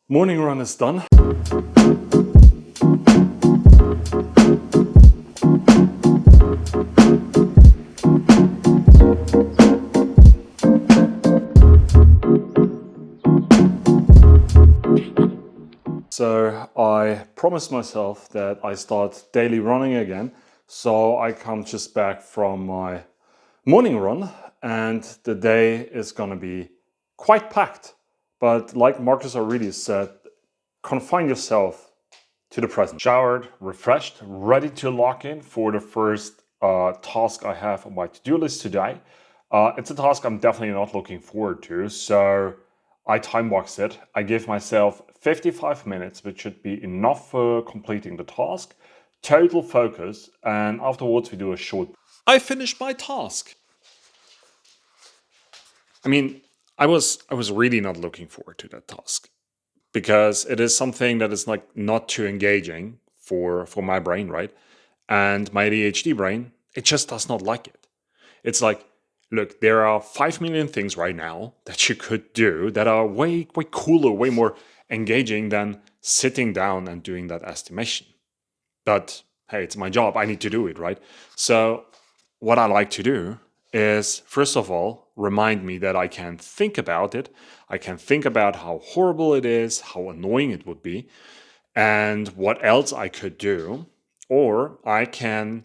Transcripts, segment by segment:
Morning run is done. So I promised myself that I start daily running again. So I come just back from my morning run and the day is gonna be quite packed. But like Marcus Aurelius said, confine yourself to the present. Showered, refreshed, ready to lock in for the first task I have on my to-do list today. It's a task I'm definitely not looking forward to, so I time boxed it. I give myself 55 minutes, which should be enough for completing the task. Total focus, and afterwards we do a short. I finished my task. I mean, I was really not looking forward to that task because it is something that is like not too engaging for my brain, right? And my ADHD brain, it just does not like it. It's like, look, there are 5 million things right now that you could do that are way cooler, way more engaging than sitting down and doing that estimation. But hey, it's my job. I need to do it, right? So what I like to do is, first of all, remind me that I can think about it. I can think about how horrible it is, how annoying it would be, and what else I could do. Or I can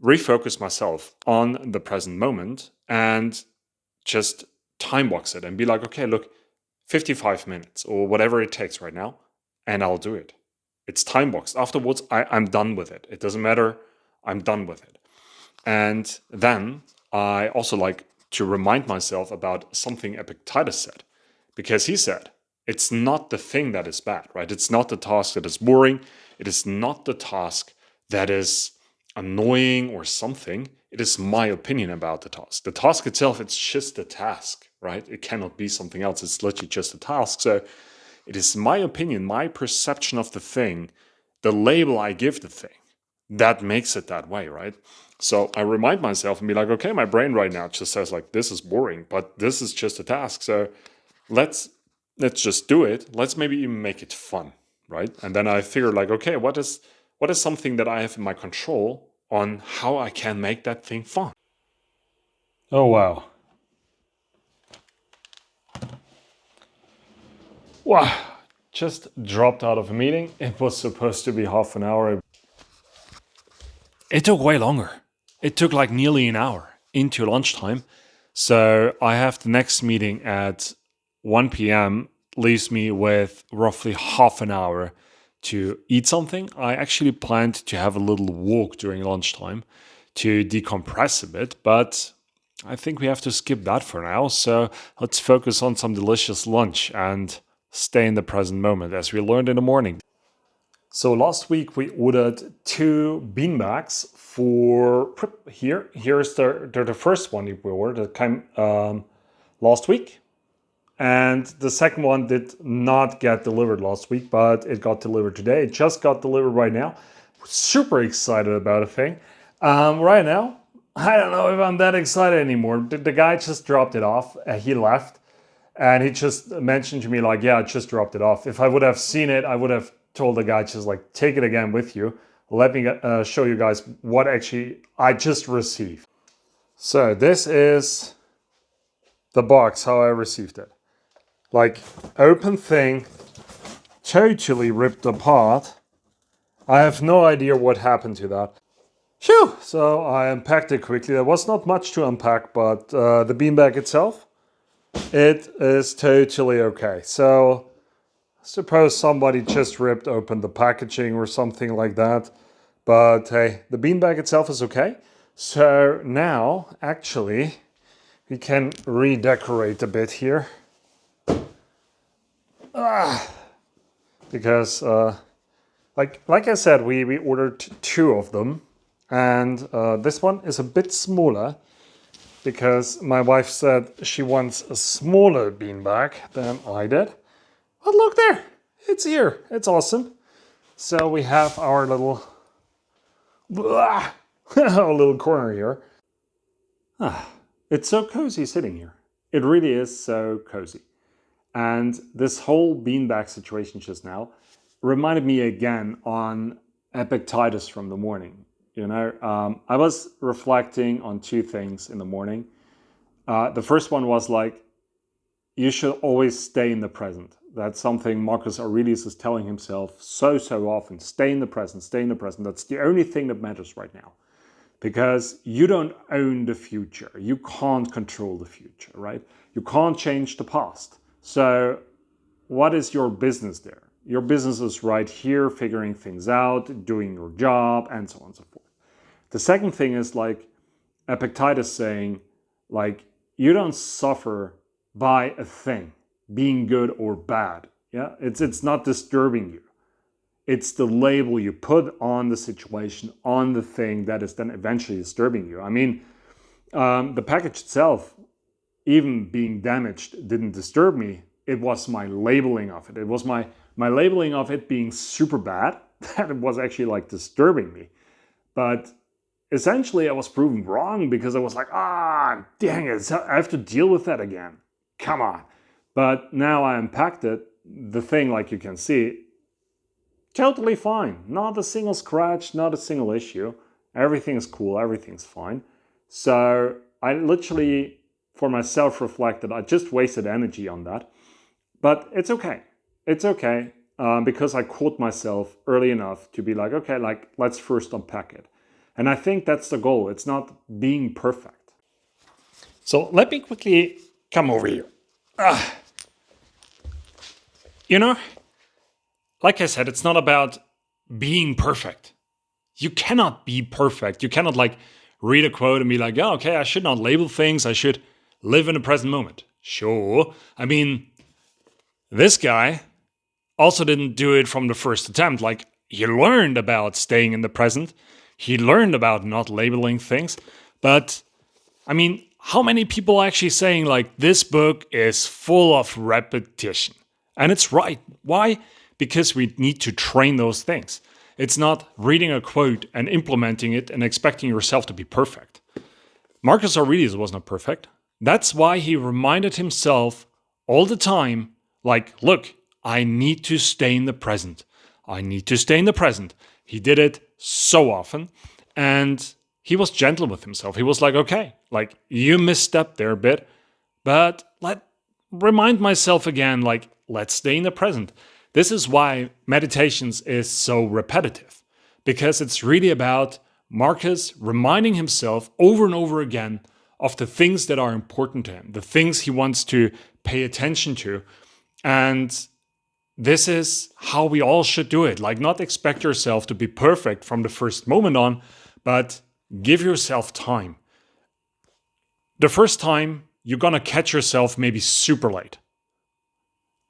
refocus myself on the present moment and just time box it and be like, okay, look, 55 minutes or whatever it takes right now, and I'll do it. It's time boxed. Afterwards, I'm done with it. It doesn't matter. I'm done with it. And then I also like to remind myself about something Epictetus said, because he said, it's not the thing that is bad, right? It's not the task that is boring. It is not the task that is annoying or something. It is my opinion about the task. The task itself, it's just a task, right? It cannot be something else. It's literally just a task. So it is my opinion, my perception of the thing, the label I give the thing, that makes it that way, right? So I remind myself and be like, okay, my brain right now just says like, this is boring, but this is just a task. So let's just do it. Let's maybe even make it fun, right? And then I figure like, okay, what is something that I have in my control on how I can make that thing fun? Oh, wow. Wow. Just dropped out of a meeting. It was supposed to be half an hour. It took way longer. It took like nearly an hour into lunchtime. So I have the next meeting at 1 p.m. leaves me with roughly half an hour to eat something. I actually planned to have a little walk during lunchtime to decompress a bit, but I think we have to skip that for now. So let's focus on some delicious lunch and stay in the present moment as we learned in the morning. So last week we ordered 2 beanbags for here. Here's the first one we ordered that came last week. And the second one did not get delivered last week, but it got delivered today. It just got delivered right now. Super excited about a thing. Right now, I don't know if I'm that excited anymore. The guy just dropped it off. He left. And he just mentioned to me like, yeah, I just dropped it off. If I would have seen it, I would have told the guy just like, take it again with you. Let me show you guys what actually I just received. So this is the box, how I received it. Like, open thing, totally ripped apart. I have no idea what happened to that. Phew! So I unpacked it quickly. There was not much to unpack, but the beanbag itself, it is totally okay. So suppose somebody just ripped open the packaging or something like that. But hey, the beanbag itself is okay. So now, actually, we can redecorate a bit here. Because, like I said, we ordered 2 of them. And this one is a bit smaller because my wife said she wants a smaller beanbag than I did. But look there, it's here. It's awesome. So we have our little, our little corner here. It's so cozy sitting here. It really is so cozy. And this whole beanbag situation just now reminded me again on Epictetus from the morning. I was reflecting on two things in the morning. The first one was like, you should always stay in the present. That's something Marcus Aurelius is telling himself so often. Stay in the present, stay in the present. That's the only thing that matters right now. Because you don't own the future. You can't control the future, right? You can't change the past. So what is your business there? Your business is right here, figuring things out, doing your job, and so on and so forth. The second thing is like Epictetus saying, like, you don't suffer by a thing being good or bad. Yeah, it's not disturbing you. It's the label you put on the situation, on the thing that is then eventually disturbing you. I mean, the package itself, even being damaged, didn't disturb me. It was my labeling of it. It was my labeling of it being super bad that it was actually like disturbing me. But essentially, I was proven wrong because I was like, dang it, I have to deal with that again. Come on. But now I unpacked it. The thing, like you can see, totally fine. Not a single scratch, not a single issue. Everything is cool, everything's fine. So I literally, for myself, reflected, I just wasted energy on that. But it's okay. It's okay because I caught myself early enough to be like, okay, like let's first unpack it. And I think that's the goal. It's not being perfect. So let me quickly come over here. Like I said, it's not about being perfect. You cannot be perfect. You cannot like read a quote and be like, oh, okay, I should not label things. I should live in the present moment. Sure. I mean, this guy also didn't do it from the first attempt. Like, he learned about staying in the present. He learned about not labeling things. But, I mean, how many people are actually saying, like, this book is full of repetition? And it's right. Why? Because we need to train those things. It's not reading a quote and implementing it and expecting yourself to be perfect. Marcus Aurelius was not perfect. That's why he reminded himself all the time, like, look, I need to stay in the present. I need to stay in the present. He did it so often, and he was gentle with himself. He was like, okay, like, you misstepped there a bit, but remind myself again, like, let's stay in the present. This is why meditations is so repetitive, because it's really about Marcus reminding himself over and over again of the things that are important to him, the things he wants to pay attention to. And this is how we all should do it. Like, not expect yourself to be perfect from the first moment on, but give yourself time. The first time, you're gonna catch yourself maybe super late.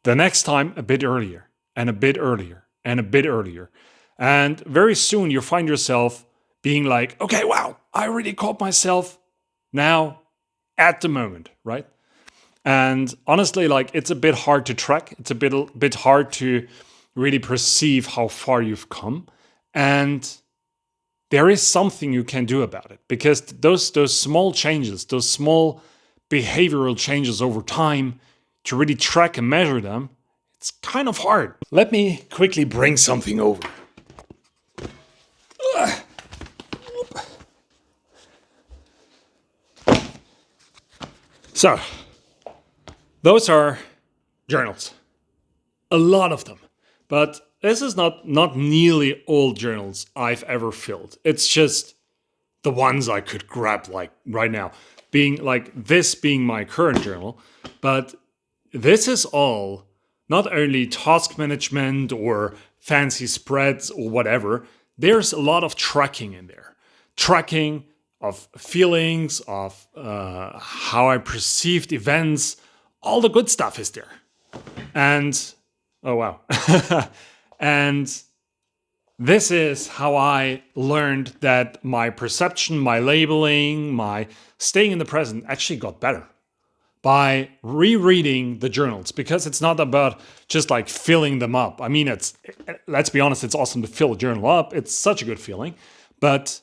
The next time, a bit earlier, and a bit earlier, and a bit earlier. And very soon you find yourself being like, okay, wow, I really caught myself now at the moment, right? And honestly, like, it's a bit hard to track. It's a bit hard to really perceive how far you've come. And there is something you can do about it, because those small changes, those small behavioral changes over time, to really track and measure them, it's kind of hard. Let me quickly bring something over. So, those are journals. A lot of them. But this is not nearly all journals I've ever filled. It's just the ones I could grab like right now. Being my current journal. But this is all not only task management or fancy spreads or whatever. There's a lot of tracking in there. Tracking of feelings, of how I perceived events. All the good stuff is there. And, oh wow. And this is how I learned that my perception, my labeling, my staying in the present actually got better. By rereading the journals, because it's not about just like filling them up. I mean, let's be honest, it's awesome to fill a journal up. It's such a good feeling. But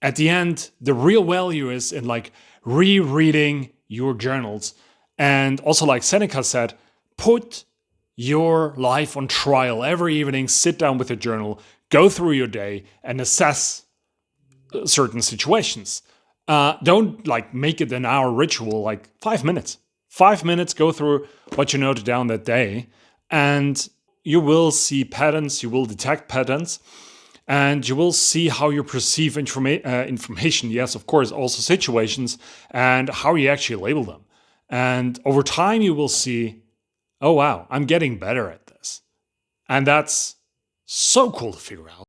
at the end, the real value is in like rereading your journals. And also, like Seneca said, put your life on trial every evening, sit down with a journal, go through your day, and assess certain situations. Don't like make it an hour ritual, like 5 minutes. 5 minutes, go through what you noted down that day, and you will see patterns, you will detect patterns, and you will see how you perceive information. Yes, of course, also situations, and how you actually label them. And over time, you will see, oh wow, I'm getting better at this. And that's so cool to figure out.